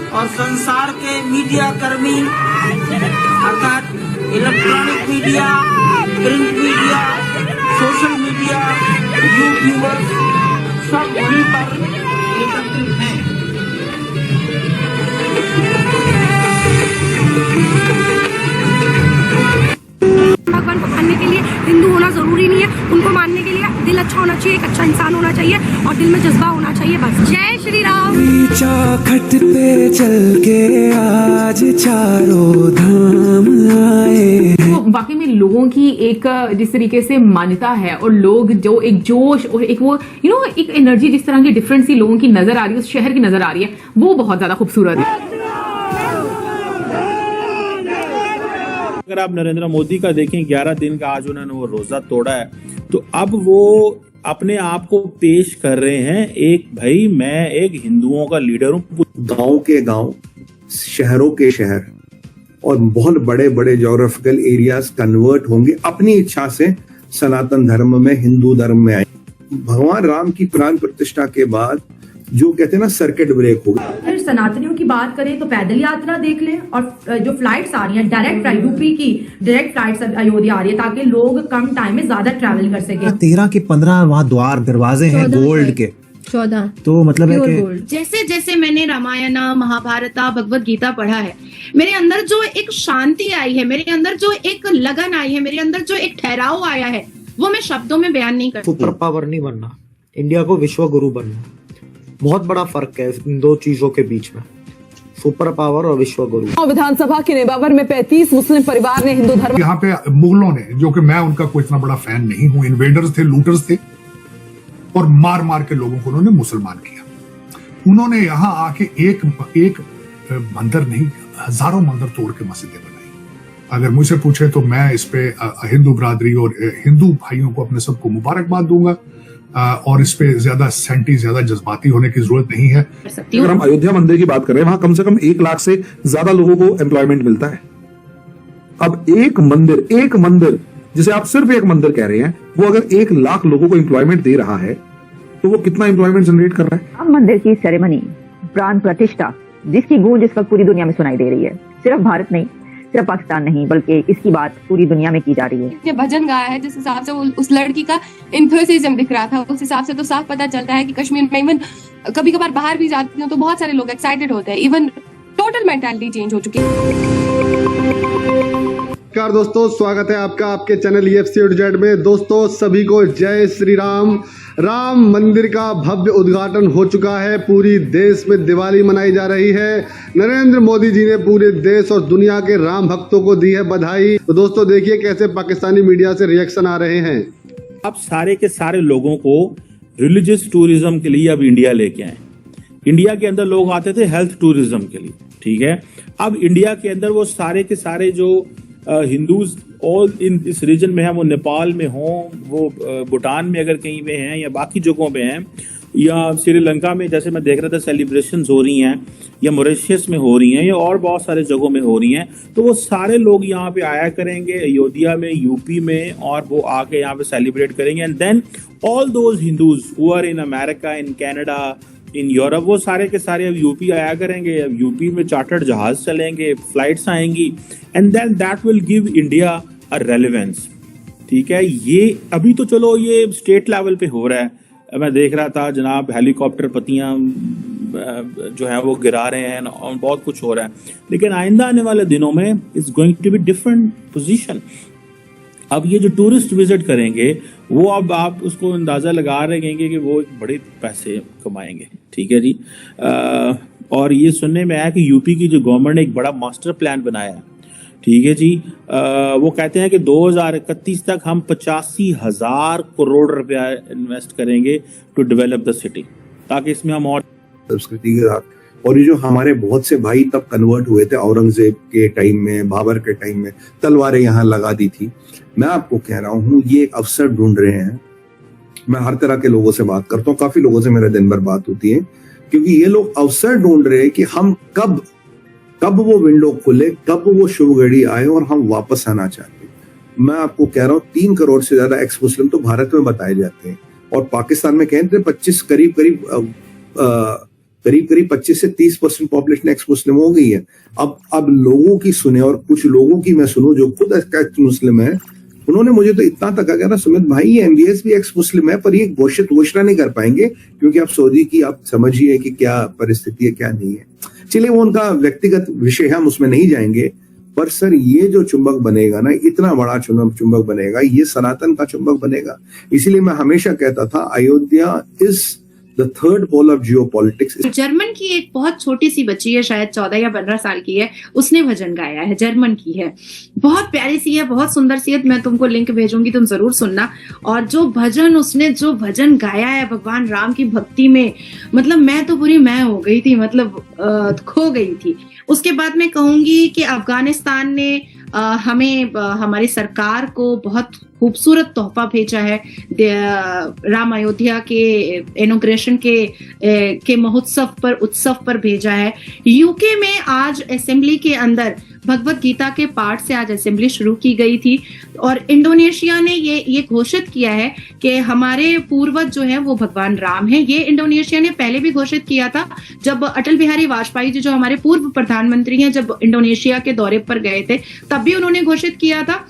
और संसार के मीडिया कर्मी अर्थात electronic media, print media, social media, YouTubers सब वहीं पर एकत्रित हैं। भगवान को मानने के लिए हिंदू होना जरूरी नहीं है, उनको मानने के लिए दिल अच्छा होना चाहिए, एक अच्छा इंसान होना चाहिए और दिल में जज्बा होना चाहिए, बस। जय श्री राम। चौखट पे चल के आज चारों धाम आए। तो वाकई में लोगों की एक जिस तरीके से मान्यता है और लोग जो एक जोश और एक वो एक एनर्जी जिस तरह की डिफरेंट सी लोगों की नजर आ रही है, उस शहर की नजर आ रही है, वो बहुत ज्यादा खूबसूरत है। अगर आप नरेंद्र मोदी का देखें, 11 दिन का आज उन्होंने वो रोजा तोड़ा है, तो अब वो अपने आप को पेश कर रहे हैं भाई मैं एक हिंदुओं का लीडर हूं। गांव के गांव, शहरों के शहर और बहुत बड़े बड़े ज्योग्राफिकल एरियाज कन्वर्ट होंगे अपनी इच्छा से सनातन धर्म में, हिंदू धर्म में आए। भगवान राम की प्राण प्रतिष्ठा के बाद जो कहते हैं ना सर्किट ब्रेक हो गया। फिर सनातनियों की बात करें तो पैदल यात्रा देख लें और जो फ्लाइट्स आ रही हैं डायरेक्ट यूपी की डायरेक्ट फ्लाइट्स अयोध्या आ रही है ताकि लोग कम टाइम में ज्यादा ट्रैवल कर सके। 13 के 15 वहाँ द्वार दरवाजे हैं गोल्ड के, 14 तो मतलब है कि जैसे जैसे मैंने रामायण, महाभारत, भगवत गीता पढ़ा है, मेरे अंदर जो एक शांति आई है, मेरे अंदर जो एक लगन आई है, मेरे अंदर जो एक ठहराव आया है, वो मैं शब्दों में बयान नहीं कर सकती। सुपर पावर नहीं बनना, इंडिया को विश्व गुरु बनना, बहुत बड़ा फर्क है इन दो चीजों के बीच में, सुपर पावर और विश्व गुरु। विधानसभा के नेबावर में 35 मुस्लिम परिवार ने हिंदू धर्म, यहाँ पे मुगलों ने, जो कि मैं उनका कोई इतना बड़ा फैन नहीं हूँ, इन्वेडर्स थे, लूटर्स थे और मार मार के लोगों को उन्होंने मुसलमान किया। उन्होंने यहाँ आके एक मंदिर नहीं, हजारों मंदिर तोड़ के मस्जिदें बनाई। अगर मुझसे पूछे तो मैं इस पे हिंदू बरादरी और हिंदू भाइयों को अपने सबको मुबारकबाद दूंगा और इस पे ज्यादा जज्बाती होने की जरूरत नहीं है। अगर हम अयोध्या मंदिर की बात करें, वहां कम से कम 1 लाख से ज्यादा लोगों को एम्प्लॉयमेंट मिलता है। अब एक मंदिर जिसे आप सिर्फ एक मंदिर कह रहे हैं, वो अगर 1 लाख लोगों को एम्प्लॉयमेंट दे रहा है तो वो कितना एम्प्लॉयमेंट जनरेट कर रहा है। राम मंदिर की सेरेमनी, प्राण प्रतिष्ठा, जिसकी गूंज इस वक्त पूरी दुनिया में सुनाई दे रही है, सिर्फ भारत नहीं, सिर्फ पाकिस्तान नहीं, बल्कि इसकी बात पूरी दुनिया में की जा रही है। ये भजन गाया है जिस हिसाब से उस लड़की का एंथुसियाज्म दिख रहा था, उस हिसाब से तो साफ पता चलता है कि कश्मीर में इवन कभी कभार बाहर भी जाती हूँ तो बहुत सारे लोग एक्साइटेड होते हैं, इवन टोटल मेंटालिटी चेंज हो चुकी है। नमस्कार दोस्तों, स्वागत है आपका आपके चैनल EFC में। दोस्तों सभी को जय श्री राम। राम मंदिर का भव्य उद्घाटन हो चुका है, पूरी देश में दिवाली मनाई जा रही है। नरेंद्र मोदी जी ने पूरे देश और दुनिया के राम भक्तों को दी है बधाई। तो दोस्तों देखिए कैसे पाकिस्तानी मीडिया से रिएक्शन आ रहे हैं। अब सारे के सारे लोगों को रिलीजियस टूरिज्म के लिए अब इंडिया लेके आए। इंडिया के अंदर लोग आते थे हेल्थ टूरिज्म के लिए, ठीक है। अब इंडिया के अंदर वो सारे के सारे जो हिंदूज ऑल इन इस रीजन में है, वो नेपाल में हो, वो भूटान में अगर कहीं पे हैं या बाकी जगहों पे हैं, या श्रीलंका में जैसे मैं देख रहा था सेलिब्रेशंस हो रही हैं, या मॉरिशस में हो रही हैं, या और बहुत सारे जगहों में हो रही हैं, तो वो सारे लोग यहाँ पे आया करेंगे अयोध्या में, यूपी में, और वो आके यहाँ पे सेलिब्रेट करेंगे। And then all those Hindus who are in America, in Canada, in Europe, वो सारे के सारे अब यूपी आया करेंगे। अब यूपी में चार्टर्ड जहाज चलेंगे, फ्लाइट्स आएंगी, and then that will give India a relevance, ठीक है। ये अभी तो चलो ये स्टेट लेवल पे हो रहा है। मैं देख रहा था जनाब हेलीकॉप्टर पत्तियां जो है वो गिरा रहे हैं और बहुत कुछ हो रहा है, लेकिन आइंदा आने वाले दिनों में it's going to be different position. अब ये जो टूरिस्ट विजिट करेंगे वो अब आप उसको अंदाजा लगा रहे हैं कि वो बड़े पैसे कमाएंगे, ठीक है जी। और ये सुनने में आया कि यूपी की जो गवर्नमेंट ने एक बड़ा मास्टर प्लान बनाया है, ठीक है जी। वो कहते हैं कि 2031 तक हम 85,000 करोड़ रुपया इन्वेस्ट करेंगे टू डेवलप द सिटी, ताकि इसमें हम और संस्कृति के साथ और ये जो हमारे बहुत से भाई तब कन्वर्ट हुए थे औरंगजेब के टाइम में, बाबर के टाइम में, तलवारें यहाँ लगा दी थी। मैं आपको कह रहा हूँ ये एक अवसर ढूंढ रहे हैं। मैं हर तरह के लोगों से बात करता हूँ, काफी लोगों से मेरे दिन भर बात होती है, क्योंकि ये लोग अवसर ढूंढ रहे हैं कि हम कब वो विंडो खुले, कब वो शुभ घड़ी आए और हम वापस आना चाहते हैं। मैं आपको कह रहा हूँ 3 करोड़ से ज्यादा एक्स मुस्लिम तो भारत में बताए जाते हैं, और पाकिस्तान में कहते हैं 25 करीब 25 से 30% पॉपुलेशन एक्स मुस्लिम हो गई है। अब लोगों की सुने, और कुछ लोगों की मैं सुनूं जो खुद एक्स मुस्लिम है, उन्होंने मुझे तो इतना तक कहा ना, सुमित भाई ये MBS भी एक्स मुस्लिम है, पर ये घोषणा नहीं कर पाएंगे क्योंकि आप सऊदी की आप समझिए कि क्या परिस्थिति है क्या नहीं है। चलिए वो उनका व्यक्तिगत विषय है, हम उसमें नहीं जाएंगे। पर सर ये जो चुंबक बनेगा ना, इतना बड़ा चुंबक बनेगा, ये सनातन का चुंबक बनेगा। इसीलिए मैं हमेशा कहता था Ayodhya is the third pole of geopolitics. German की एक बहुत छोटी सी बच्ची है, शायद 14 या 15 साल की है, उसने भजन गाया है, जर्मन की है, बहुत प्यारी सी है, बहुत सुंदर सी है। मैं तुमको लिंक भेजूंगी, तुम जरूर सुनना। और उसने जो भजन गाया है भगवान राम की भक्ति में, मतलब मैं तो पूरी मैं हो गई थी, मतलब खो गई थी। उसके बाद मैं कहूंगी कि अफगानिस्तान ने हमें हमारी सरकार को बहुत खूबसूरत तोहफा भेजा है। राम अयोध्या के इनॉग्रेशन के उत्सव पर भेजा है। यूके में आज असेंबली के अंदर भगवत गीता के पाठ से आज असेंबली शुरू की गई थी। और इंडोनेशिया ने ये घोषित किया है कि हमारे पूर्वज जो है वो भगवान राम है। ये इंडोनेशिया ने पहले भी घोषित किया था, जब अटल बिहारी वाजपेयी जी जो हमारे पूर्व प्रधानमंत्री हैं, जब इंडोनेशिया के दौरे पर गए थे तब भी उन्होंने घोषित किया था।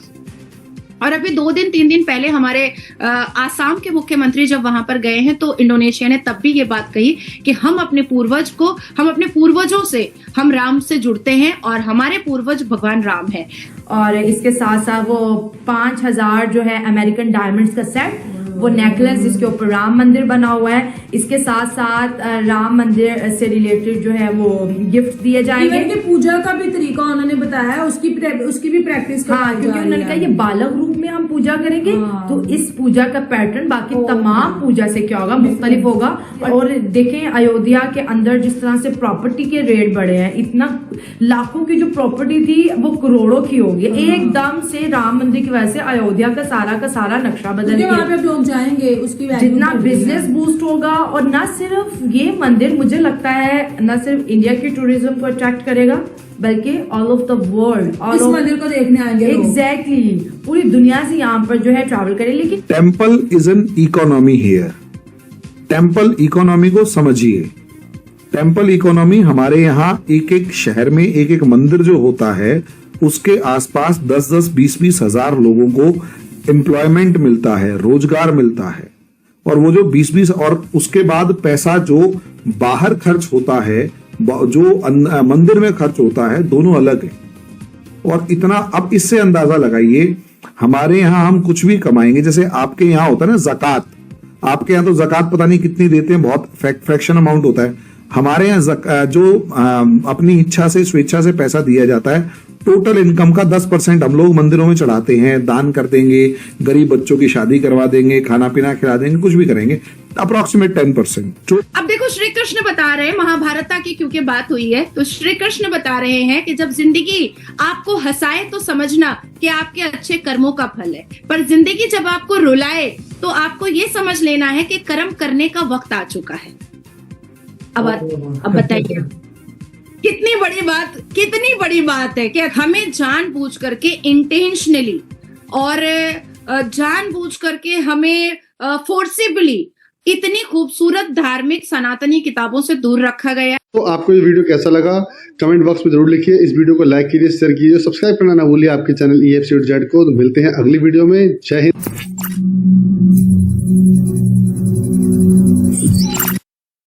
और अभी 2-3 दिन पहले हमारे आसाम के मुख्यमंत्री जब वहां पर गए हैं तो इंडोनेशिया ने तब भी ये बात कही कि हम अपने पूर्वजों से, हम राम से जुड़ते हैं और हमारे पूर्वज भगवान राम है। और इसके साथ साथ वो 5000 जो है अमेरिकन डायमंड्स का सेट, वो नेकलेस जिसके ऊपर राम मंदिर बना हुआ है, इसके साथ साथ राम मंदिर से रिलेटेड जो है वो गिफ्ट दिए जाएंगे। इवन के पूजा का भी तरीका उन्होंने बताया है, उसकी भी प्रैक्टिस। हाँ, क्योंकि उन्होंने कहा ये बालक रूप में हम पूजा करेंगे, तो इस पूजा का पैटर्न बाकी तमाम पूजा से क्या होगा, मुख्तलिफ होगा। और देखें अयोध्या के अंदर जिस तरह से प्रॉपर्टी के रेट बढ़े हैं, इतना लाखों की जो प्रॉपर्टी थी वो करोड़ों की होगी एकदम से। राम मंदिर की वजह से अयोध्या का सारा नक्शा बदल गया, जाएंगे, उसकी जितना बिजनेस बूस्ट होगा। और न सिर्फ ये मंदिर, मुझे लगता है न सिर्फ इंडिया की टूरिज्म को अट्रैक्ट करेगा बल्कि ऑल ऑफ द वर्ल्ड इस मंदिर को देखने आएंगे। एग्जैक्टली, पूरी दुनिया से यहाँ पर जो है ट्रैवल करें। लेकिन temple is an economy here. Temple economy को समझिए। टेम्पल इकोनॉमी हमारे यहाँ एक शहर में एक मंदिर जो होता है उसके आसपास 10-10, 20-20 हजार लोगों को एम्प्लॉयमेंट मिलता है, रोजगार मिलता है। और वो जो 20-20 और उसके बाद पैसा जो बाहर खर्च होता है, जो मंदिर में खर्च होता है, दोनों अलग है। और इतना, अब इससे अंदाजा लगाइए हमारे यहाँ हम कुछ भी कमाएंगे, जैसे आपके यहाँ होता है ना ज़कात, आपके यहाँ तो ज़कात पता नहीं कितनी देते हैं, बहुत फ्रैक्शन अमाउंट होता है। हमारे यहाँ जो अपनी इच्छा से, स्वेच्छा से पैसा दिया जाता है, टोटल इनकम का 10% हम लोग मंदिरों में चढ़ाते हैं, दान कर देंगे, गरीब बच्चों की शादी करवा देंगे, खाना पीना खिला देंगे, कुछ भी करेंगे, अप्रोक्सीमेट 10%। अब देखो श्री कृष्ण बता रहे हैं, महाभारता की क्योंकि बात हुई है तो श्री कृष्ण बता रहे हैं कि जब जिंदगी आपको हंसाए तो समझना कि आपके अच्छे कर्मों का फल है, पर जिंदगी जब आपको रुलाए तो आपको ये समझ लेना है कि कर्म करने का वक्त आ चुका है। अब बताइए कितनी बड़ी बात है कि हमें जानबूझ करके इंटेंशनली और जानबूझ करके हमें फोर्सिबली इतनी खूबसूरत धार्मिक सनातनी किताबों से दूर रखा गया। तो आपको ये वीडियो कैसा लगा कमेंट बॉक्स में जरूर लिखिए। इस वीडियो को लाइक कीजिए, शेयर कीजिए, सब्सक्राइब करना ना भूलिए आपके चैनल EFCZ को। तो मिलते हैं अगली वीडियो में। जय हिंद।